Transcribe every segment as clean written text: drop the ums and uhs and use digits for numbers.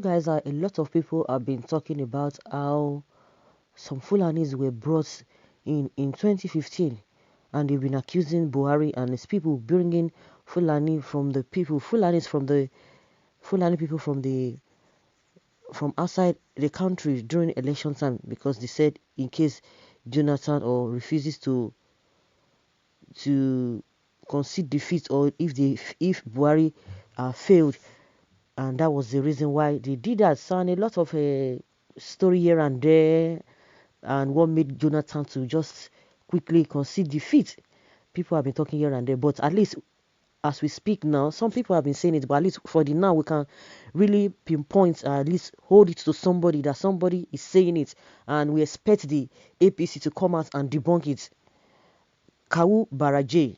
guys, a lot of people have been talking about how some Fulanis were brought in 2015, and they've been accusing Buhari and his people bringing Fulanis from the Fulani people from outside the country during election time, because they said in case Jonathan or refuses to concede defeat, or if Buhari failed, and that was the reason why they did that. So, and a lot of story here and there, and what made Jonathan to just quickly concede defeat. People have been talking here and there, but at least as we speak now, some people have been saying it, but at least for the now, we can really pinpoint, at least hold it to somebody, that somebody is saying it, and we expect the APC to come out and debunk it. Kawu Baraje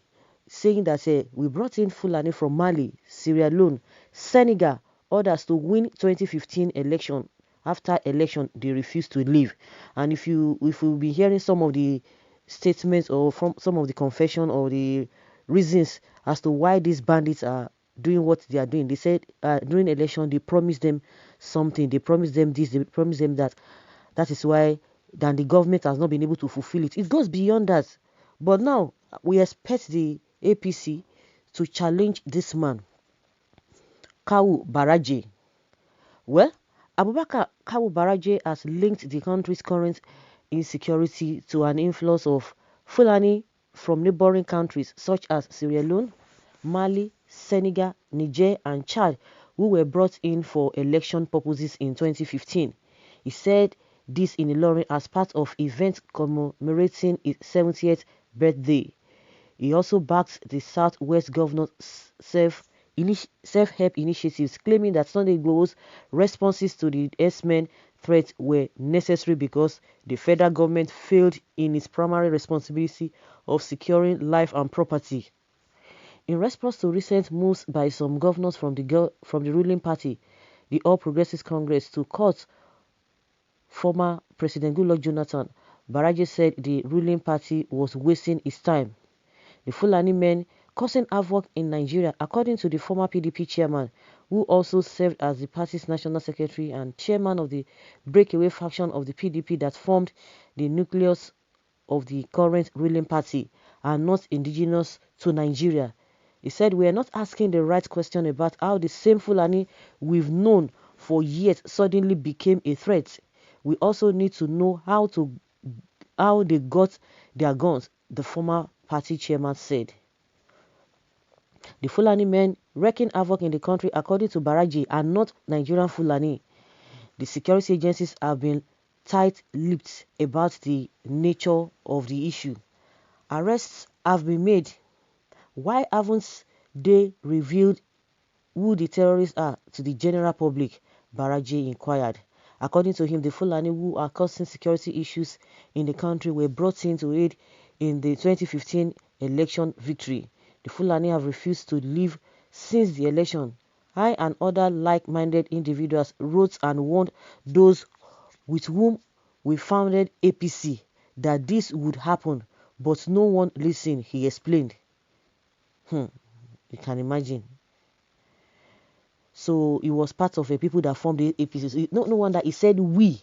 saying that we brought in Fulani from Mali, Sierra Leone, Senegal, others to win 2015 election. After election, they refused to leave. And if we'll be hearing some of the statements or from some of the confession or the reasons as to why these bandits are doing what they are doing. They said during election they promised them something, they promised them this, they promised them that. That is why then the government has not been able to fulfill it. It goes beyond that. But now we expect the APC to challenge this man, Kawu Baraje. Well, Abubakar Kawu Baraje has linked the country's current insecurity to an influx of Fulani from neighboring countries such as Sierra Leone, Mali, Senegal, Niger, and Chad, who were brought in for election purposes in 2015. He said this in Ilorin as part of events commemorating his 70th birthday. He also backed the Southwest Governor's self-help initiatives, claiming that Sunday Igboho's responses to the S-men threat were necessary because the federal government failed in its primary responsibility of securing life and property. In response to recent moves by some governors from the ruling party, the All Progressives Congress, to court former President Goodluck Jonathan, Baraje said the ruling party was wasting its time. The Fulani men causing havoc in Nigeria, according to the former PDP chairman, who also served as the party's national secretary and chairman of the breakaway faction of the PDP that formed the nucleus of the current ruling party, are not indigenous to Nigeria. He said, "We are not asking the right question about how the same Fulani we've known for years suddenly became a threat. We also need to know how they got their guns," the former party chairman said. The Fulani men wreaking havoc in the country, according to Baraje, are not Nigerian Fulani. The security agencies have been tight-lipped about the nature of the issue. Arrests have been made. Why haven't they revealed who the terrorists are to the general public? Baraje inquired. According to him, the Fulani who are causing security issues in the country were brought in to aid in the 2015 election victory. The Fulani have refused to leave since the election. I and other like-minded individuals wrote and warned those with whom we founded APC that this would happen, but no one listened, he explained. You can imagine. So he was part of the people that formed the APC. So no wonder he said we.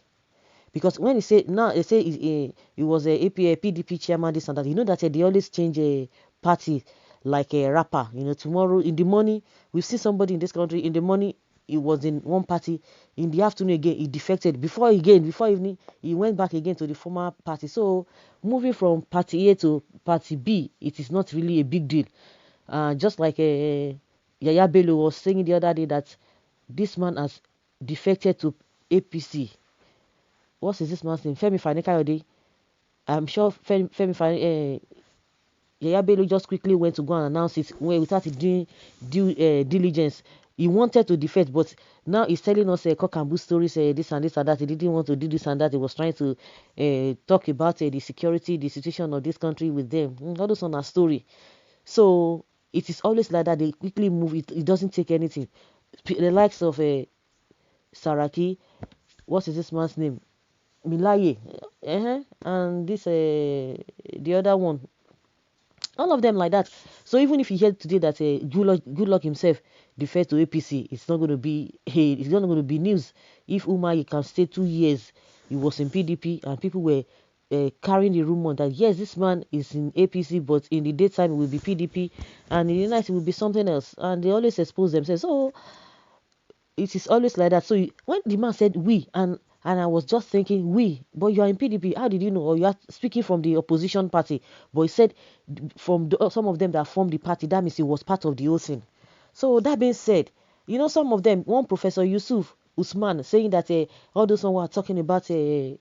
Because when he said, now they say he was a PDP chairman, this and that, you know that they always change a party like a rapper. You know, tomorrow in the morning, we've seen somebody in this country, in the morning, he was in one party, in the afternoon again, he defected. Before evening, he went back again to the former party. So moving from party A to party B, it is not really a big deal. Just like Yaya Bello was saying the other day that this man has defected to APC. What is this man's name? Femi Fani-Kayode. I'm sure Femi Fani, Yaya Bello just quickly went to go and announce it without doing due diligence. He wanted to defect, but now he's telling us cock and bull stories, this and this and that. He didn't want to do this and that. He was trying to talk about the security, the situation of this country with them. All those on a story. So it is always like that. They quickly move. It doesn't take anything. The likes of Saraki, what is this man's name? Milaye, and this the other one, all of them like that. So even if you hear today that Good Luck himself defers to APC, it's not going to be it's not going to be news. If Umar can stay 2 years, he was in PDP, and people were carrying the rumor that yes, this man is in APC, but in the daytime it will be PDP, and in the night it will be something else, and they always expose themselves. So it is always like that. So when the man said we, and I was just thinking we, but you are in PDP, how did you know? Or you are speaking from the opposition party, but he said from some of them that formed the party, that means he was part of the whole thing. So that being said, some of them, one Professor Yusuf Usman saying that all those one who are talking about who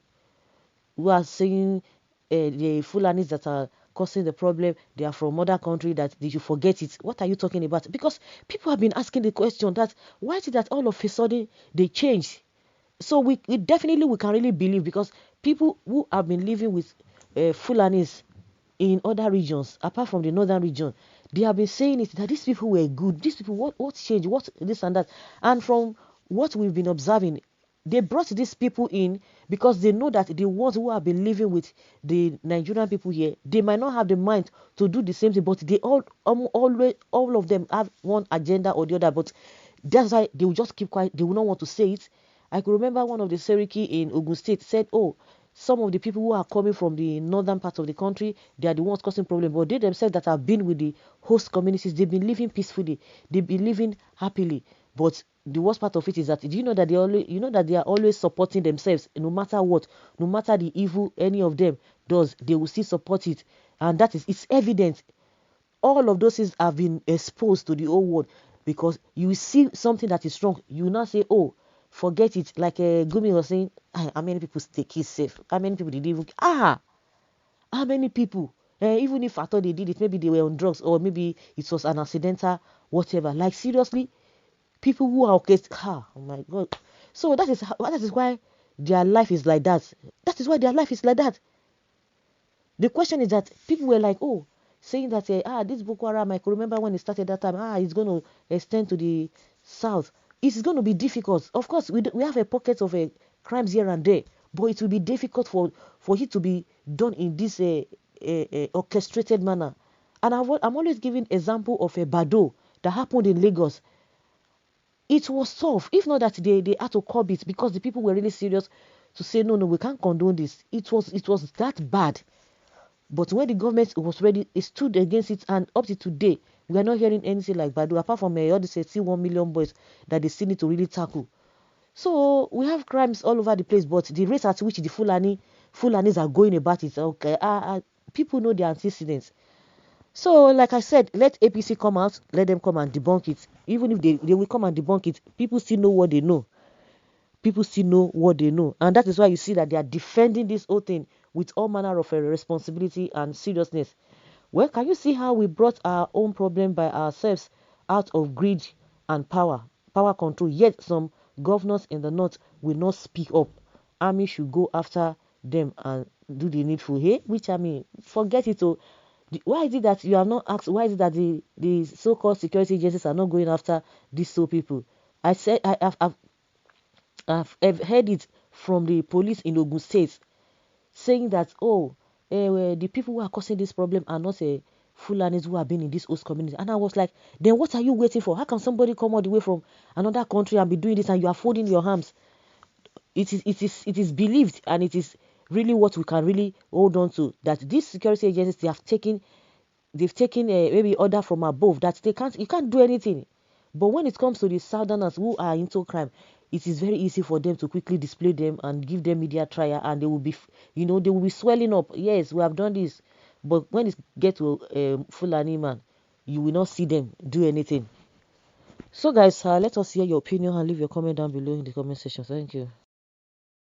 are saying the Fulanis that are causing the problem, they are from other country, that they should forget it. What are you talking about? Because people have been asking the question that why is it that all of a sudden they change? So we definitely we can really believe, because people who have been living with Fulanis in other regions apart from the northern region, they have been saying it that these people were good. These people, what changed? What this and that? And from what we've been observing, they brought these people in because they know that the ones who have been living with the Nigerian people here, they might not have the mind to do the same thing, but they always all of them have one agenda or the other. But that's why they will just keep quiet. They will not want to say it. I could remember one of the Seriki in Ogun State said, "Oh, some of the people who are coming from the northern part of the country, they are the ones causing problems. But they themselves that have been with the host communities, they've been living peacefully, they've been living happily. But the worst part of it is that, do you know that they are always supporting themselves, no matter what, no matter the evil any of them does, they will still support it, and it's evident. All of those things have been exposed to the whole world, because you see something that is wrong, you now say, oh, forget it. Like Gumi was saying, how many people take it safe? How many people did even how many people? Even if I thought they did it, maybe they were on drugs, or maybe it was an accidental, whatever. Like seriously, people who are okay. Oh my God! So that is why their life is like that. That is why their life is like that. The question is that people were like, oh, saying that this Boko Haram, I can remember when it started that time, it's going to extend to the south. It's going to be difficult. Of course, we have a pocket of crimes here and there, but it will be difficult for it to be done in this orchestrated manner. And I'm always giving example of a Bado that happened in Lagos. It was tough. If not that they had to curb it, because the people were really serious to say, no, we can't condone this. It was that bad. But when the government was ready, it stood against it, and up to today, we are not hearing anything like Badu, apart from all these 1 million boys that they still need to really tackle. So we have crimes all over the place, but the rate at which the Fulanis are going about it, okay, people know the antecedents. So, like I said, let APC come out, let them come and debunk it. Even if they will come and debunk it, people still know what they know. People still know what they know, and that is why you see that they are defending this whole thing with all manner of responsibility and seriousness. Well, can you see how we brought our own problem by ourselves out of greed and power control? Yet some governors in the north will not speak up. Army should go after them and do the needful. Hey, which army? Forget it. Oh, why is it that you are not asked? Why is it that the so-called security agencies are not going after these people? I said I've heard it from the police in Ogun State, saying that, the people who are causing this problem are not Fulanis who have been in this host community. And I was like, then what are you waiting for? How can somebody come all the way from another country and be doing this, and you are folding your arms? It is believed, and it is really what we can really hold on to, that these security agencies, they've taken maybe order from above, that you can't do anything. But when it comes to the southerners who are into crime, it is very easy for them to quickly display them and give them media trial, and they will be swelling up. Yes, we have done this. But when it gets to Fulani man, you will not see them do anything. So guys, let us hear your opinion and leave your comment down below in the comment section. Thank you.